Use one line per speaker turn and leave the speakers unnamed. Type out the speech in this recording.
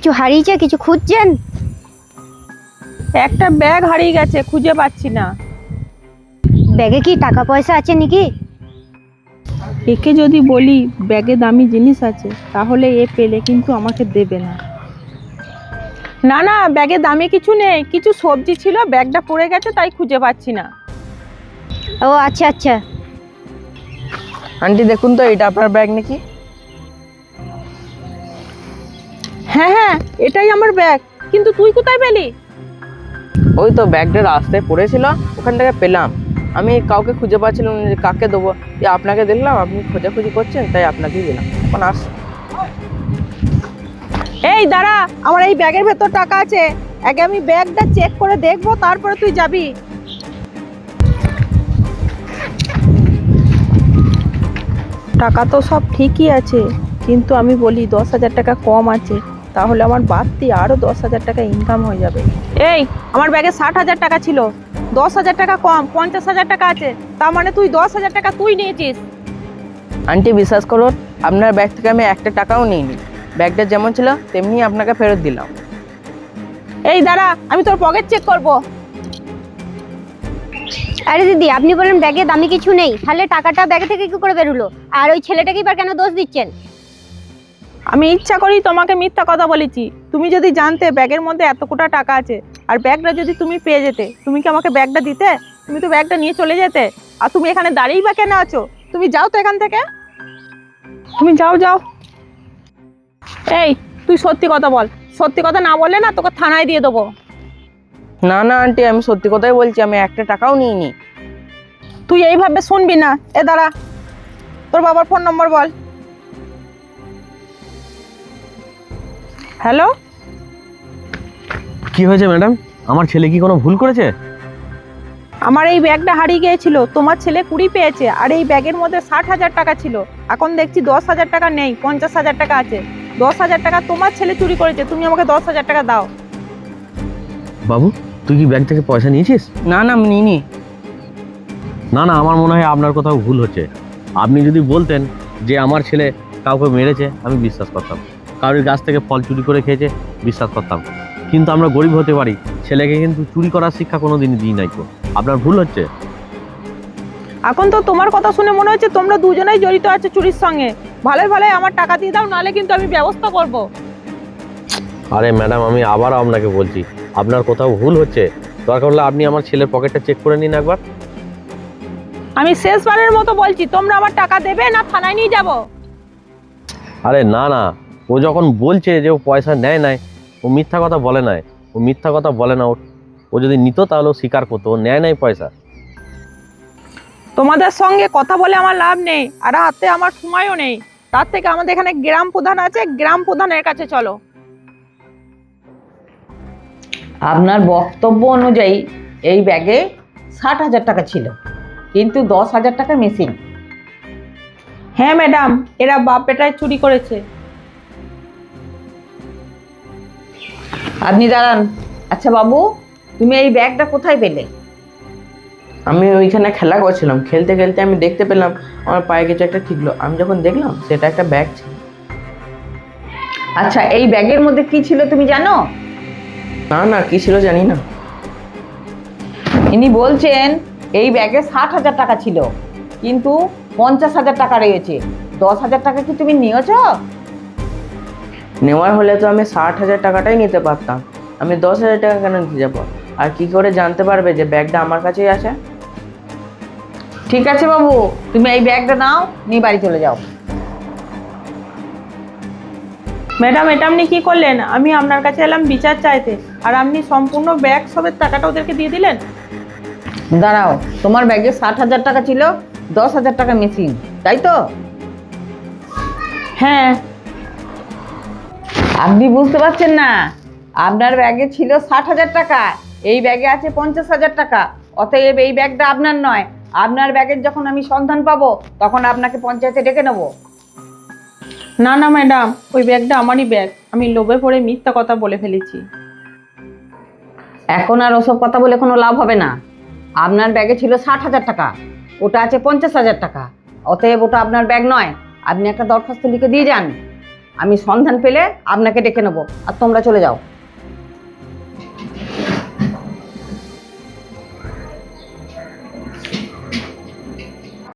কিছু হারিয়েছে, কিছু খুঁজছেন?
একটা ব্যাগ হারিয়ে গেছে, খুঁজে পাচ্ছি না।
ব্যাগে কি টাকা পয়সা আছে নাকি?
একে যদি বলি ব্যাগে দামি জিনিস আছে, তাহলে এ পেলে কিন্তু আমাকে দেবে না। না না, ব্যাগে দামি কিছু নেই, কিছু সবজি ছিল, ব্যাগটা পড়ে গেছে তাই খুঁজে পাচ্ছি না।
ও আচ্ছা আচ্ছা।
আন্টি দেখুন তো, এটা আপনার ব্যাগ নাকি?
হ্যাঁ হ্যাঁ, এটাই আমার ব্যাগ। কিন্তু তুই কোথায় পেলি?
ওই তো ব্যাগটা রাস্তায় পড়েছিল, ওখান থেকে পেলাম। আমি কাউকে খুঁজে পাচ্ছিলাম না যে কাকে দেবো, আপনাকে দেখলাম আপনি খোঁজাখুঁজি করছেন, তাই আপনাকেই দিলাম। এখন আস।
এই দাঁড়া, আমার এই ব্যাগের ভেতর টাকা আছে। আগে আমি ব্যাগটা চেক করে দেখবো, তারপরে তুই যাবি। টাকা তো সব ঠিকই আছে, কিন্তু আমি বলি 10,000 টাকা কম আছে, তাহলে আমার বাড়তি আরো 10,000 টাকা ইনকাম হয়ে যাবে। এই, আমার ব্যাগে 60,000 টাকা ছিল, 10,000 টাকা কম 50,000 টাকা আছে, তার মানে তুই 10,000 টাকা তুই নিয়েছিস।
আন্টি বিশ্বাস করুন, আপনার ব্যাগ থেকে আমি একটা টাকাও নিইনি। ব্যাগটা যেমন ছিল তেমনি আপনাকে ফেরত দিলাম।
এই দাঁড়া, আমি তোর পকেট চেক করবো।
আরে দিদি, আপনি বলেন ব্যাগে দামি কিছু নেই, তাহলে টাকাটা ব্যাগ থেকে কি করে বেরোলো? আর ওই ছেলেটাকে এবার কেন দোষ দিচ্ছেন?
আমি ইচ্ছা করেই তোমাকে মিথ্যা কথা বলেছি। তুমি যদি জানতে ব্যাগের মধ্যে এত কোটা টাকা আছে, আর ব্যাগটা যদি তুমি পেয়ে যেতে, তুমি কি আমাকে ব্যাগটা দিতে? তুমি তো ব্যাগটা নিয়ে চলে যেতে। আর তুমি এখানে দাঁড়িয়েই বা কেন আছো? তুমি যাও তো এখান থেকে, তুমি যাও যাও। এই, তুই সত্যি কথা বল, সত্যি কথা না বললে না তোকে থানায় দিয়ে দেবো।
না না আন্টি, আমি সত্যি কথাই বলছি, আমি একটা টাকাও নিইনি।
তুই এইভাবে শুনবি না। এ দাঁড়া, তোর বাবার ফোন নম্বর বল। হ্যালো,
কি হয়েছে ম্যাডাম? আমার ছেলে কি কোনো ভুল করেছে?
আমার এই ব্যাগটা হারিয়ে গিয়েছিল, তোমার ছেলে 20 পেয়েছে, আর এই ব্যাগের মধ্যে 60,000 টাকা ছিল। এখন দেখছি 10,000 টাকা নেই, 50,000 টাকা আছে। 10,000 টাকা তোমার ছেলে চুরি করেছে, তুমি আমাকে 10,000 টাকা দাও।
বাবু, তুই কি ব্যাংক থেকে পয়সা নিয়েছিস?
না না, আমি নিইনি।
না না, আমার মনে হয় আপনার কোথাও ভুল হচ্ছে। আপনি যদি বলতেন যে আমার ছেলে কাউকে মেরেছে, আমি বিশ্বাস করতাম। কারোর গাছ থেকে ফল চুরি করে খেয়েছে, বিশ্বাস করতাম। কিন্তু আমরা গরিব হতে পারি, ছেলেকে কিন্তু চুরি করার শিক্ষা কোনোদিনই দিই নাই। তো আপনার ভুল হচ্ছে।
এখন তো তোমার কথা শুনে মনে হচ্ছে তোমরা দুজনেই জড়িত আছো চুরির সঙ্গে। ভালোই ভালোই আমার টাকা দিয়ে দাও, নাহলে কিন্তু আমি ব্যবস্থা করব।
আরে ম্যাডাম, আমি আবারও আপনাকে বলছি, আপনার কোথাও ভুল হচ্ছে। দরকার হলে আপনি আমার ছেলের পকেটটা চেক করে নিন একবার।
আমি শেষবারের মতো বলছি, তোমরা আমার টাকা দেবে না থানায় নিয়ে যাব।
আরে না না, ও যখন বলছে যে ও পয়সা নেয় নাই, ও মিথ্যা কথা বলে নাই। ও মিথ্যা কথা বলে না। ও যদি নিত তাহলে ও স্বীকার করতো ও নেয় নাই পয়সা।
তোমাদের সঙ্গে কথা বলে আমার লাভ নেই, আর হাতে আমার সময়ও নেই। তার থেকে আমাদের এখানে গ্রাম প্রধান আছে, গ্রাম প্রধানের কাছে চলো।
আপনার বক্তব্য অনুযায়ী এই ব্যাগে 60,000 টাকা ছিল, কিন্তু 10,000 টাকা মিসিং।
হ্যাঁ ম্যাডাম, এরা বাপ বেটায় চুরি করেছে।
আপনি দাঁড়ান। আচ্ছা বাবু, তুমি এই ব্যাগটা কোথায় পেলে?
আমি ওইখানে খেলা করছিলাম, খেলতে খেলতে আমি দেখতে পেলাম আমার পায়ে কিছু একটা ঠিকলো। আমি যখন দেখলাম সেটা একটা ব্যাগ ছিল।
আচ্ছা, এই ব্যাগের মধ্যে কি ছিল তুমি জানো?
না না, কি ছিল জানি না।
ইনি বলছেন এই ব্যাগে 60,000 টাকা ছিল, কিন্তু 50,000 টাকা রয়েছে। 10,000 টাকা কি তুমি নিয়েছো?
নেওয়ার হলে তো আমি 60,000 টাকাটাই নিতে পারতাম। আমি 10,000 টাকা কেন নিতে যাবো? আর কি করে জানতে পারবে যে ব্যাগটা আমার কাছেই আছে?
ঠিক আছে বাবু, তুমি এই ব্যাগটা নাও, নিয়ে বাড়ি চলে যাও।
ম্যাডাম, এটা আপনি কি করলেন? আমি আপনার কাছে এলাম বিচার চাইতে, আর আপনি সম্পূর্ণ ব্যাগ সবের টাকাটা ওদেরকে দিয়ে দিলেন।
দাঁড়াও, তোমার ব্যাগে 60,000 টাকা ছিল, 10,000 টাকা মিসিং, তাই তো?
হ্যাঁ।
আপনি বুঝতে পারছেন না, আপনার ব্যাগে ছিল 60,000 টাকা, এই ব্যাগে আছে 50,000 টাকা। অতএব এই ব্যাগটা আপনার নয়। আপনার ব্যাগের যখন আমি সন্ধান পাবো, তখন আপনাকে পঞ্চায়েতে ডেকে নেবো।
না না ম্যাডাম, ওই ব্যাগটা আমারই ব্যাগ। আমি লোভে পড়ে মিথ্যা কথা বলে ফেলেছি।
এখন আর ওসব কথা বলে কোনো লাভ হবে না। আপনার ব্যাগে ছিল 60,000 টাকা, ওটা আছে 50,000 টাকা। অতএব ওটা আপনার ব্যাগ নয়। আপনি একটা দরখাস্ত লিখে দিয়ে যান। আমি সন্ধান পেলে আপনাকে ডেকে নেবো, আর তোমরা চলে যাও।